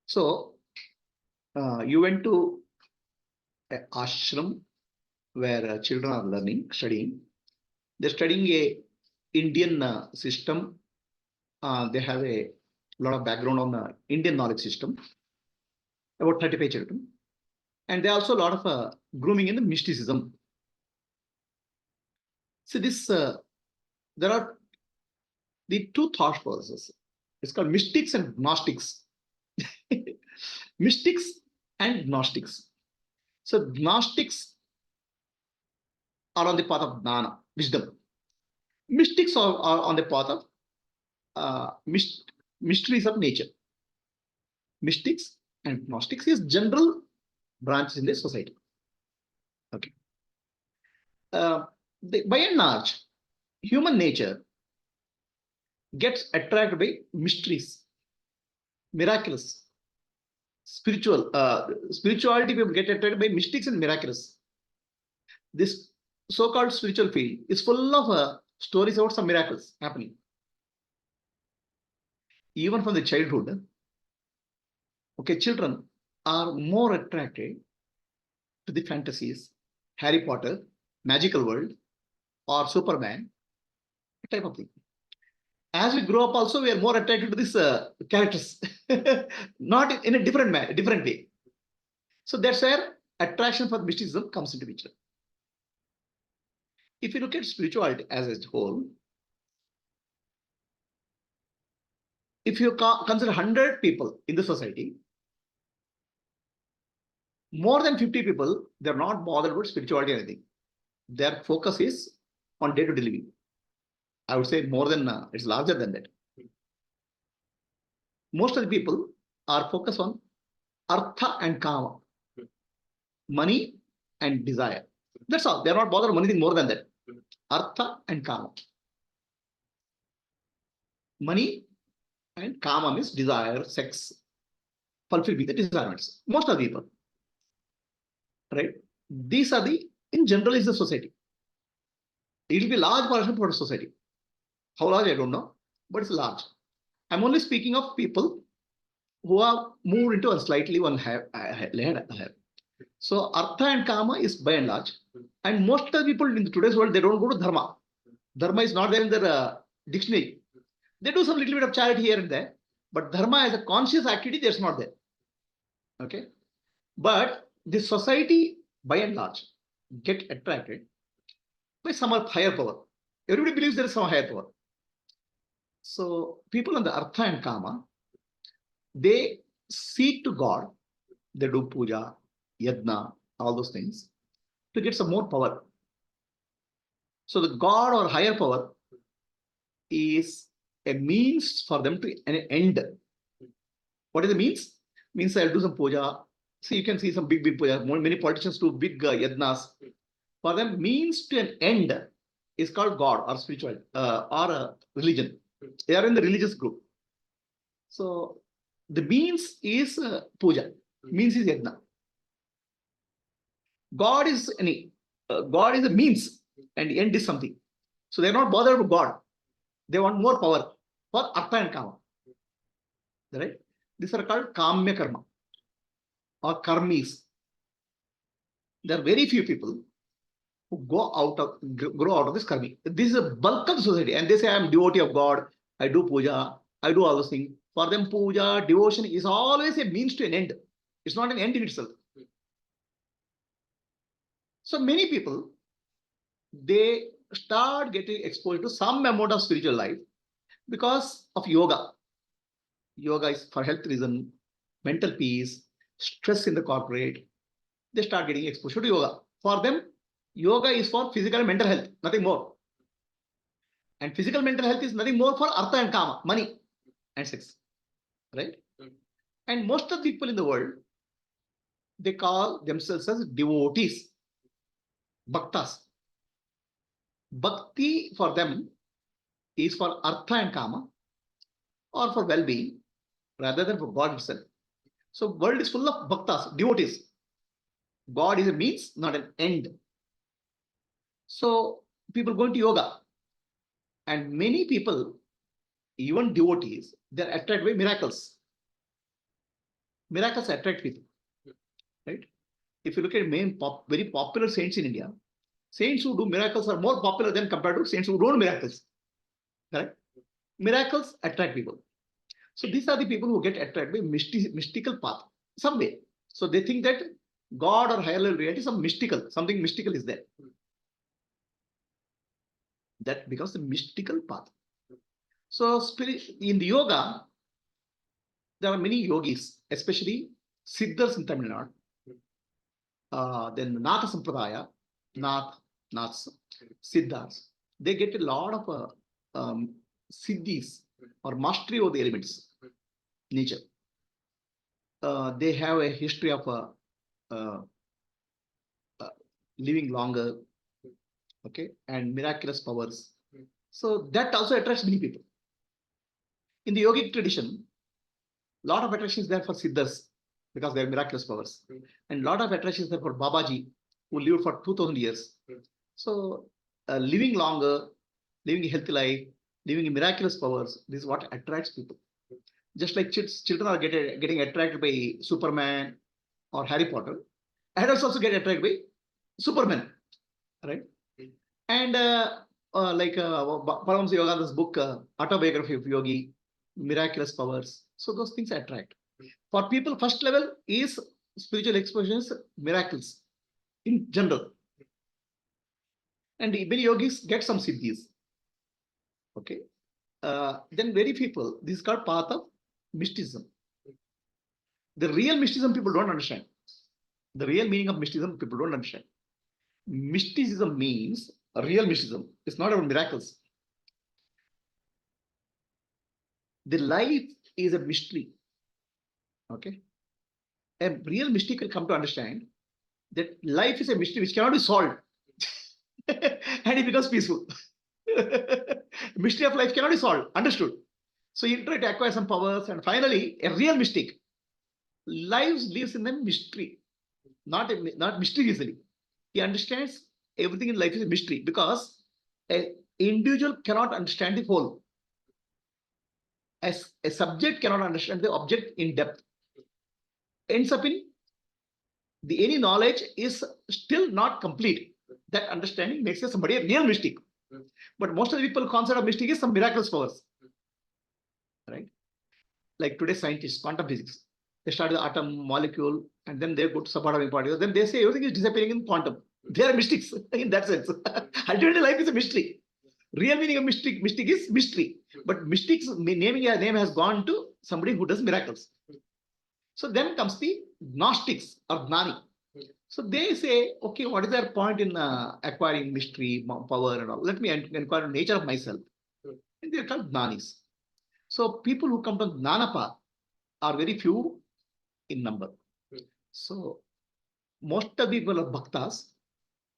So you went to an ashram where children are learning, studying. They're studying a Indian system. They have a lot of background on the Indian knowledge system, about 35 children. And there are also a lot of grooming in the mysticism. So there are the two thought processes. It's called mystics and gnostics. Mystics and gnostics. So gnostics are on the path of jnana, wisdom. Mystics are on the path of mysteries of nature. Mystics and gnostics is general branches in the society. Okay. By and large, human nature gets attracted by mysteries, miraculous, spirituality. People get attracted by mystics and miraculous. This so-called spiritual field is full of stories about some miracles happening. Even from the childhood, okay, children are more attracted to the fantasies, Harry Potter, magical world, or Superman, type of thing. As we grow up, also we are more attracted to these characters, not in a different way. So that's where attraction for mysticism comes into picture. If you look at spirituality as a whole, if you consider 100 people in the society, more than 50 people, they're not bothered with spirituality or anything. Their focus is on day-to-day living. I would say more than, it's larger than that. Most of the people are focused on artha and kama, money and desire. That's all. They're not bothered with anything more than that. Artha and kama. Money and kama means desire, sex, fulfill the desires. Most of the people. Right? These are in general is the society. It will be large portion for society. How large, I don't know, but it's large. I'm only speaking of people who are moved into a slightly one higher. So artha and kama is by and large. And most of the people in today's world, they don't go to dharma. Dharma is not there in their dictionary. They do some little bit of charity here and there, but dharma as a conscious activity, that's not there. Okay. But the society, by and large, get attracted by some higher power. Everybody believes there is some higher power. So people on the artha and kama, they seek to God. They do puja, yajna, all those things to get some more power. So the God or higher power is a means for them to an end. What is the means? Means I'll do some puja. So you can see some big puja. Many politicians do big yajnas. For them, means to an end is called God or spiritual or religion. They are in the religious group. So the means is puja. Means is yajna. God is God is a means and end is something. So they're not bothered with God. They want more power for artha and kama. Right? These are called kamya karma or karmis. There are very few people who grow out of this karmi. This is a bulk of the society, and they say, I'm devotee of God, I do puja, I do all those things. For them, puja, devotion is always a means to an end. It's not an end in itself. So many people, they start getting exposed to some amount of spiritual life because of yoga. Yoga is for health reason, mental peace, stress in the corporate. They start getting exposure to yoga. For them, yoga is for physical and mental health, nothing more. And physical mental health is nothing more for artha and kama, money and sex. Right? And most of the people in the world, they call themselves as devotees, bhaktas. Bhakti for them is for artha and kama or for well-being rather than for God itself. So world is full of bhaktas, devotees. God is a means, not an end. So people going to yoga. And many people, even devotees, they're attracted by miracles. Miracles attract people, right? If you look at very popular saints in India, saints who do miracles are more popular than compared to saints who don't miracles. Correct? Miracles attract people. So these are the people who get attracted by mystical path, some way. So they think that God or higher level reality is something mystical is there. That becomes the mystical path. So in the yoga, there are many yogis, especially Siddhas in Tamil Nadu, then Natha Sampradaya, Naths, Siddhas. They get a lot of siddhis or mastery of the elements, nature. They have a history of uh, living longer, okay, and miraculous powers. So that also attracts many people. In the yogic tradition, a lot of attraction is there for siddhas because they have miraculous powers, and a lot of attraction is there for Babaji, who lived for 2000 years. So living longer, living a healthy life, living miraculous powers, this is what attracts people. Just like children are getting attracted by Superman or Harry Potter, adults also get attracted by Superman, right? And like Paramahansa Yogananda's book, Autobiography of Yogi, Miraculous Powers. So those things attract. For people, first level is spiritual expressions, miracles in general. And many yogis get some siddhis. Okay. Then very people, this is called path of mysticism. The real mysticism people don't understand. The real meaning of mysticism people don't understand. Mysticism means real mysticism. It's not about miracles. The life is a mystery. Okay. A real mystic will come to understand that life is a mystery which cannot be solved. And it becomes peaceful. Mystery of life cannot be solved, understood. So you try to acquire some powers, and finally, a real mystic lives in a mystery, not mysteriously. He understands everything in life is a mystery because an individual cannot understand the whole. As a subject cannot understand the object in depth. Ends up in any knowledge is still not complete. That understanding makes somebody a real mystic. But most of the people concept of mystic is some miraculous powers. Right? Like today's scientists, quantum physics. They start the atom, molecule, and then they go to subatomic particles. Then they say everything is disappearing in quantum. They are mystics in that sense. Ultimately, life is a mystery. Real meaning of mystic is mystery. But mystics naming a name has gone to somebody who does miracles. So then comes the Gnostics or Gnani. So they say, okay, what is their point in acquiring mystery, power, and all? Let me inquire the nature of myself. And they are called Gnanis. So people who come to Gnana path are very few in number. So most of the people are bhaktas,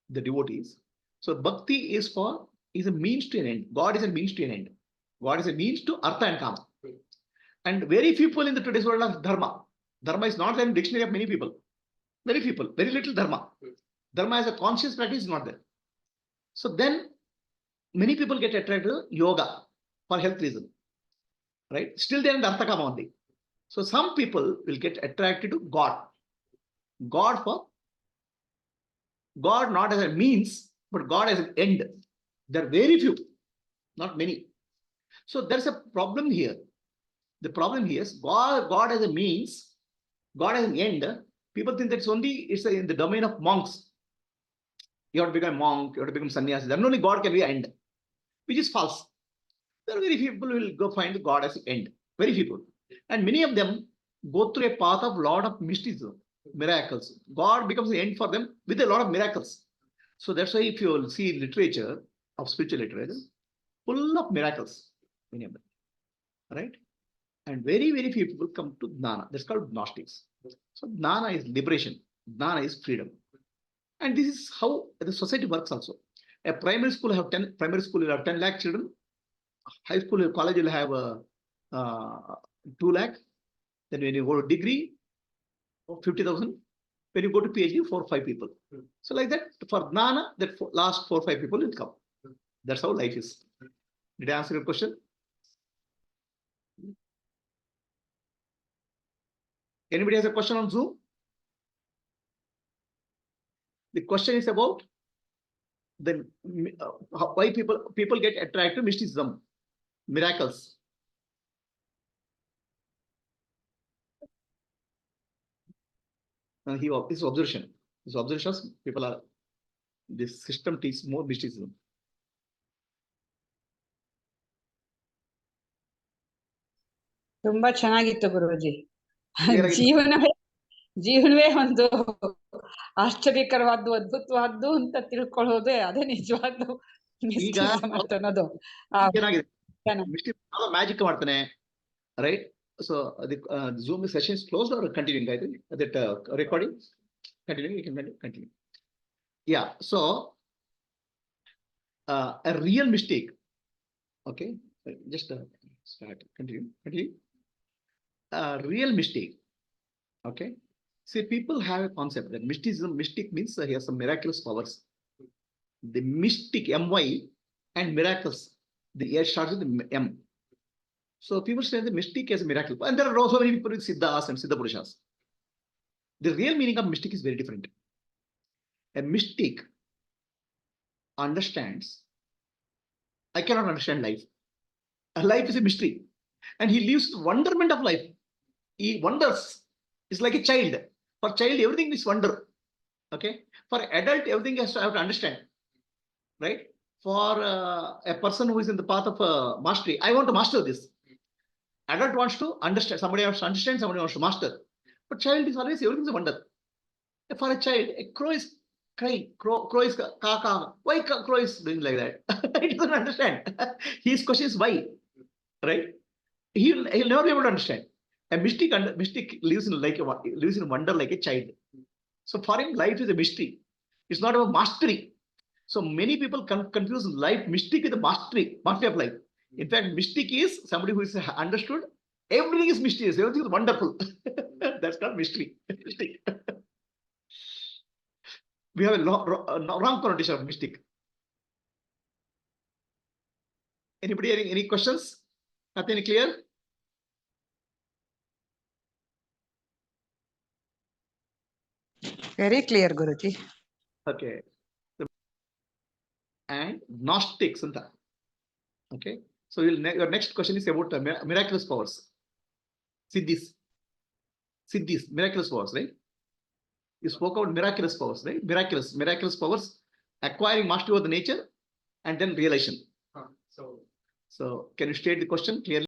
the devotees. So bhakti is a means to an end. God is a means to an end. God is a means to artha and kama. And very few people in the today's world are dharma. Dharma is not there in the dictionary of many people. Very people, very little dharma. Dharma as a conscious practice is not there. So then many people get attracted to yoga for health reason. Right? Still they are in the artha kama only. So some people will get attracted to God. God not as a means, but God as an end. There are very few, not many. So there's a problem here. The problem here is God as a means, God as an end. People think that it's in the domain of monks. You have to become a monk, you have to become sannyasi. Then only God can be an end, which is false. There are very few people who will go find God as an end. Very few people. And many of them go through a path of lot of mysticism, miracles. God becomes the end for them with a lot of miracles. So that's why if you see literature of spiritual literature, full of miracles, many of them, right? And very, very few people come to Gnana. That's called Gnostics. So Gnana is liberation. Gnana is freedom. And this is how the society works also. A primary school will have 10 lakh children. High school or college will have 2 lakh. Then when you go to degree, 50,000. When you go to PhD, 4 or 5 people. So like that, for Gnana, that last 4 or 5 people will come. That's how life is. Did I answer your question? Anybody has a question on Zoom? The question is about the why people get attracted to mysticism, miracles. And his observation. His observations, people are, this system teaches more mysticism. ತುಂಬಾ ಚೆನ್ನಾಗಿತ್ತು ಗುರುಜಿ. Clear ಆಗಿತ್ತು? ಜೀವನವೇ ಒಂದು ಆಶ್ಚರ್ಯಕರವಾದ್ದು, ಅದ್ಭುತವಾದ್ದು ಅಂತ ತಿಳ್ಕೊಳ್ಳೋದೇ ಅದೇ ನಿಜವಾದ mysticism ಅಂತ ಅನ್ನೋದು. ಮ್ಯಾಜಿಕ್ ಮಾಡ್ತಾನೆ, right? So the Zoom session is closed or continuing? I think that recording continuing. You can continue. Yeah. So a real mistake. Okay. Just start. Continue. Real mistake. Okay. See, people have a concept that mysticism, mystic means he has some miraculous powers. The mystic, M-Y, and miracles, the A starts with the M. So people say the mystic is a miracle. And there are also many people with Siddhas and Siddha Purushas. The real meaning of mystic is very different. A mystic understands, I cannot understand life. Life is a mystery. And he lives the wonderment of life. He wonders. It's like a child. For child, everything is wonder. Okay. For adult, everything has to have to understand. Right? For a person who is in the path of mastery, I want to master this. Adult wants to understand. Somebody wants to understand, somebody wants to master. But child is always, everything is a wonder. For a child, a crow is crying. Crow is ka. Why crow is doing like that? He doesn't understand. His question is why. Right? He'll never be able to understand. A mystic lives in wonder like a child. So for him, life is a mystery. It's not about mastery. So many people confuse life, mystic with the mastery of life. In fact, mystic is somebody who is understood. Everything is mysterious. Everything is wonderful. That's not mystery. We have a wrong connotation of mystic. Anybody having any questions? Nothing clear? Very clear, Guruji. Okay. And Gnostics. Okay. So your next question is about miraculous powers. Siddhis, miraculous powers, right? You spoke about miraculous powers, right? Miraculous powers, acquiring mastery over the nature, and then realization. So can you state the question clearly?